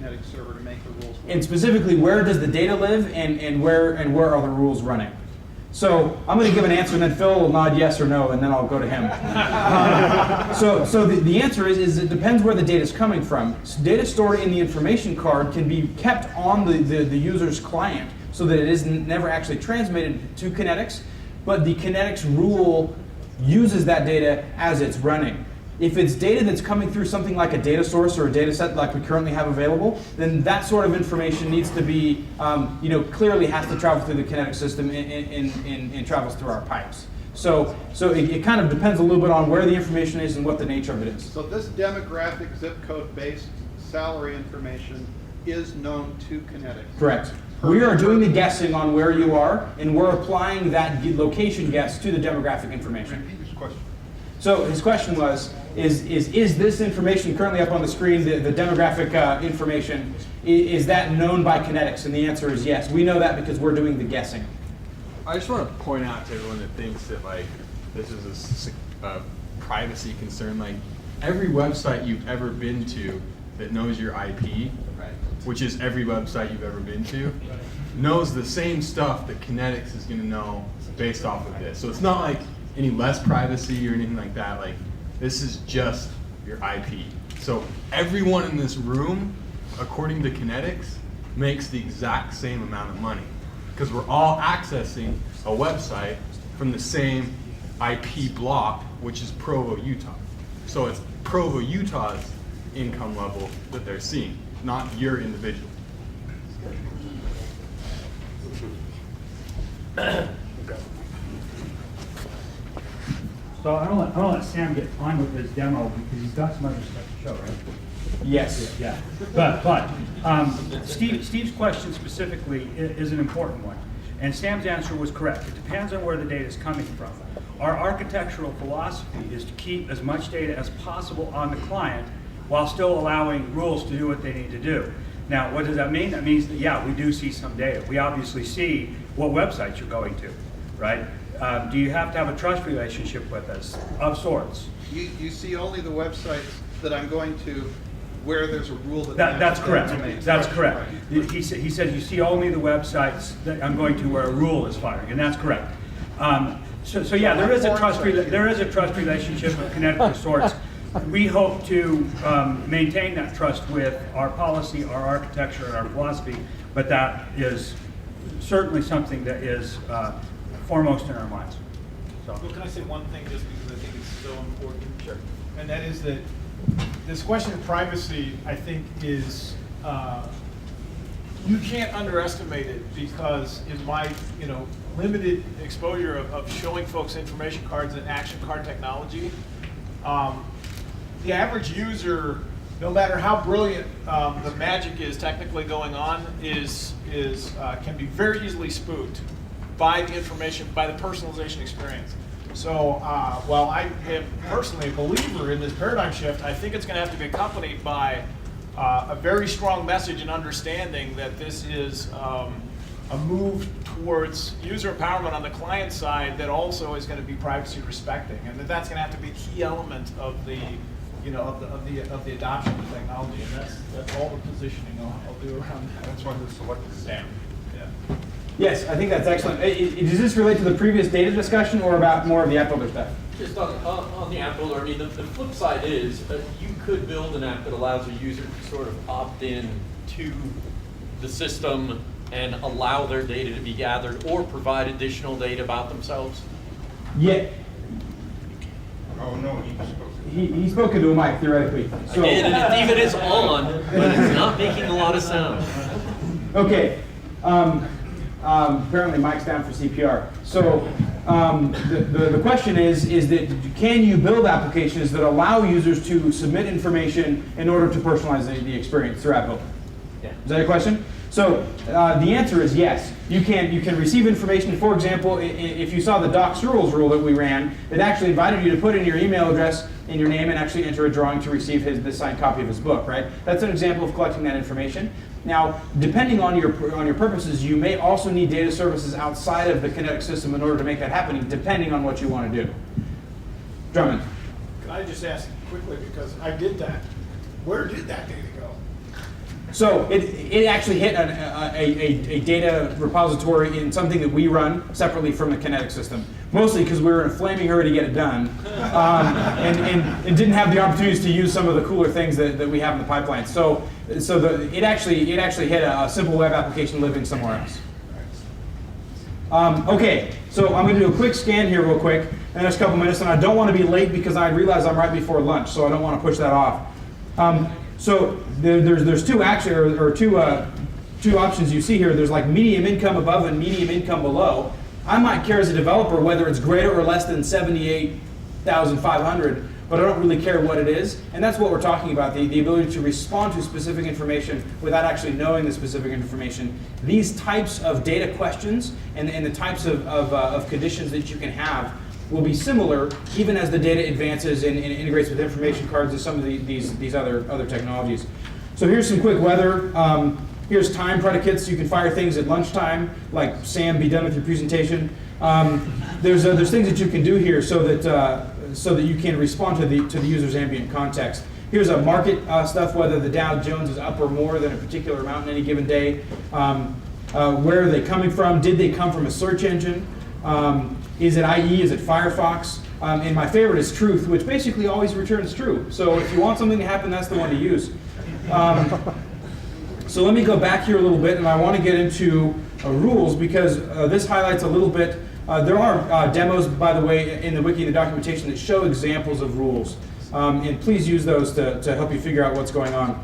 Kynetx server to make the rules work. And specifically, where does the data live, and where are the rules running? So I'm going to give an answer, and then Phil will nod yes or no, and then I'll go to him. So the answer is it depends where the data is coming from. Data stored in the information card can be kept on the user's client so that it is never actually transmitted to Kynetx, but the Kynetx rule uses that data as it's running. If it's data that's coming through something like a data source or a data set like we currently have available, then that sort of information needs to be, clearly has to travel through the Kynetx system and travels through our pipes. So it kind of depends a little bit on where the information is and what the nature of it is. So this demographic zip code based salary information is known to Kynetx. Correct. We are doing the guessing on where you are, and we're applying that location guess to the demographic information. Repeat his question. So his question was, is this information currently up on the screen, the demographic information, is that known by Kynetx? And the answer is yes. We know that because we're doing the guessing. I just want to point out to everyone that thinks that this is a privacy concern. Like every website you've ever been to that knows your IP, which is every website you've ever been to, knows the same stuff that Kynetx is going to know based off of this. So it's not like any less privacy or anything like that. Like this is just your IP. So everyone in this room, according to Kynetx, makes the exact same amount of money because we're all accessing a website from the same IP block, which is Provo, Utah. So it's Provo, Utah's income level that they're seeing, not your individual. So I don't let Sam get on with his demo because he's got some other stuff to show, right? Yes. Yeah. But Steve's question specifically is an important one. And Sam's answer was correct. It depends on where the data is coming from. Our architectural philosophy is to keep as much data as possible on the client while still allowing rules to do what they need to do. Now, what does that mean? That means that, yeah, we do see some data. We obviously see what websites you're going to, right? Do you have to have a trust relationship with us of sorts? You see only the websites that I'm going to where there's a rule That's correct. That's correct. He said you see only the websites that I'm going to where a rule is firing, and that's correct. So yeah, there is a trust relationship with Kynetx of sorts. We hope to maintain that trust with our policy, our architecture, and our philosophy, but that is certainly something that is foremost in our minds. So. Well, can I say one thing just because I think it's so important? Sure. And that is that this question of privacy, I think, is you can't underestimate it because in my limited exposure of showing folks information cards and action card technology, the average user, no matter how brilliant the magic is technically going on, can be very easily spooked by the information, by the personalization experience. So while I am personally a believer in this paradigm shift, I think it's going to have to be accompanied by a very strong message and understanding that this is a move towards user empowerment on the client side that also is going to be privacy respecting, and that's going to have to be a key element of the of the adoption of technology, and that's all the positioning I'll do around that. That's why they're selected Sam. Yeah. Yes, I think that's excellent. Does this relate to the previous data discussion or about more of the app builder stuff? Just on the app builder, I mean, the flip side is you could build an app that allows a user to sort of opt in to the system and allow their data to be gathered or provide additional data about themselves. Yeah. Oh no, He spoke into a mic theoretically. So, I did, and it even is on, but it's not making a lot of sound. Okay. Apparently Mike's down for CPR. So the question is that can you build applications that allow users to submit information in order to personalize the experience through app builder? Yeah. Is that a question? So the answer is yes. You can receive information. For example, if you saw the docs rules rule that we ran, it actually invited you to put in your email address and your name and actually enter a drawing to receive the signed copy of his book, right? That's an example of collecting that information. Now, depending on your purposes, you may also need data services outside of the Kynetx system in order to make that happen, depending on what you want to do. Drummond. Can I just ask quickly, because I did that. Where did that data go? So it actually hit a data repository in something that we run separately from the Kynetx system, mostly because we were in a flaming hurry to get it done, and didn't have the opportunities to use some of the cooler things that we have in the pipeline. So it actually hit a simple web application living somewhere else. Okay, so I'm going to do a quick scan here real quick in the next couple minutes, and I don't want to be late because I realize I'm right before lunch, so I don't want to push that off. So there's two actually, or two options you see here. There's like medium income above and medium income below. I might care as a developer whether it's greater or less than 78,500, but I don't really care what it is. And that's what we're talking about, the ability to respond to specific information without actually knowing the specific information. These types of data questions and the types of conditions that you can have will be similar even as the data advances and integrates with information cards and some of these other technologies. So here's some quick weather. Here's time predicates. You can fire things at lunchtime, like Sam, be done with your presentation. There's things that you can do here so that you can respond to the user's ambient context. Here's a market stuff, whether the Dow Jones is up or more than a particular amount in any given day. Where are they coming from? Did they come from a search engine? Is it IE? Is it Firefox? And my favorite is truth, which basically always returns true. So if you want something to happen, that's the one to use. So let me go back here a little bit, and I want to get into rules because this highlights a little bit. There are demos, by the way, in the wiki and the documentation that show examples of rules. And please use those to help you figure out what's going on.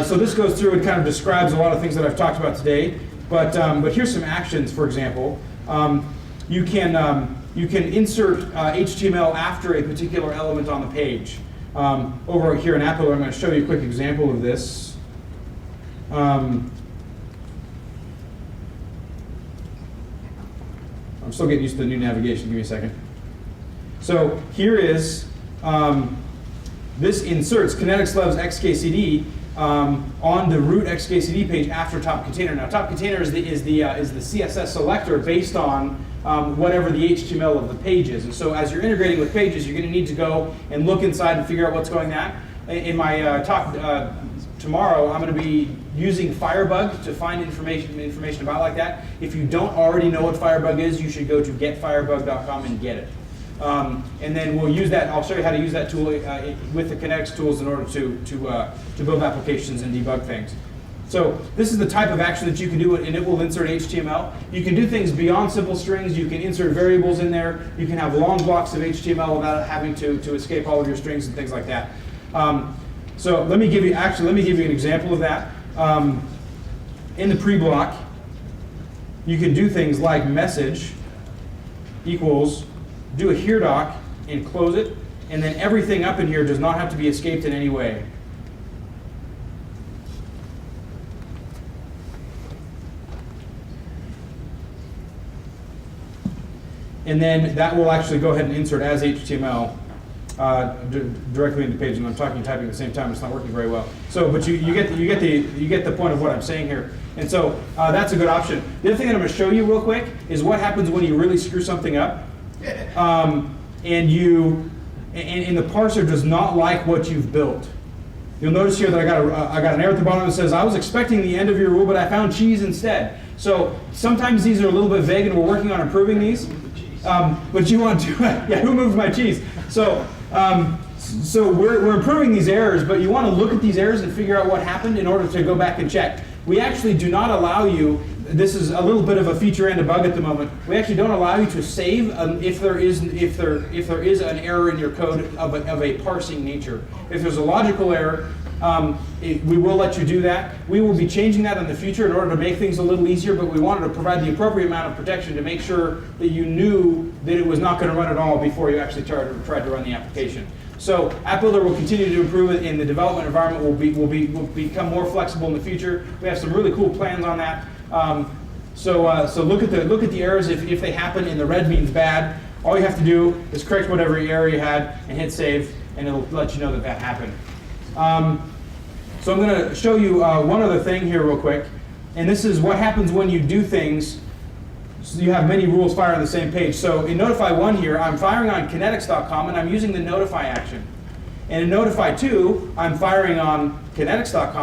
So this goes through and kind of describes a lot of things that I've talked about today. But here's some actions, for example. You can insert HTML after a particular element on the page. Over here in Apple, I'm going to show you a quick example of this. I'm still getting used to the new navigation. Give me a second. So here is this inserts Kynetx loves XKCD on the root XKCD page after top container. Now, top container is the CSS selector based on whatever the HTML of the page is. And so, as you're integrating with pages, you're going to need to go and look inside and figure out what's going on. In my talk tomorrow, I'm going to be using Firebug to find information about like that. If you don't already know what Firebug is, you should go to getfirebug.com and get it. And then we'll use that. I'll show you how to use that tool with the Kynetx tools in order to build applications and debug things. So this is the type of action that you can do, and it will insert HTML. You can do things beyond simple strings. You can insert variables in there. You can have long blocks of HTML without having to escape all of your strings and things like that. So let me give you an example of that. In the pre-block, you can do things like message equals do a here doc and close it, and then everything up in here does not have to be escaped in any way. And then that will actually go ahead and insert as HTML directly into the page. And I'm talking and typing at the same time. It's not working very well. So, but you get the point of what I'm saying here. And so that's a good option. The other thing that I'm going to show you real quick is what happens when you really screw something up, and the parser does not like what you've built. You'll notice here that I got an error at the bottom that says I was expecting the end of your rule, but I found cheese instead. So sometimes these are a little bit vague, and we're working on improving these. But you want to, yeah, who moved my cheese? So we're improving these errors, but you want to look at these errors and figure out what happened in order to go back and check. We actually do not allow you, this is a little bit of a feature and a bug at the moment, we actually don't allow you to save if there is an error in your code of a parsing nature. If there's a logical error, we will let you do that. We will be changing that in the future in order to make things a little easier, but we wanted to provide the appropriate amount of protection to make sure that you knew that it was not going to run at all before you actually tried to run the application. So App Builder will continue to improve it, and the development environment will become more flexible in the future. We have some really cool plans on that. So look at the errors. If they happen and the red means bad, all you have to do is correct whatever error you had and hit save, and it'll let you know that that happened. So I'm going to show you one other thing here real quick, and this is what happens when you do things. So you have many rules fire on the same page. So in Notify 1 here, I'm firing on Kynetx.com, and I'm using the Notify action. And in Notify 2, I'm firing on Kynetx.com.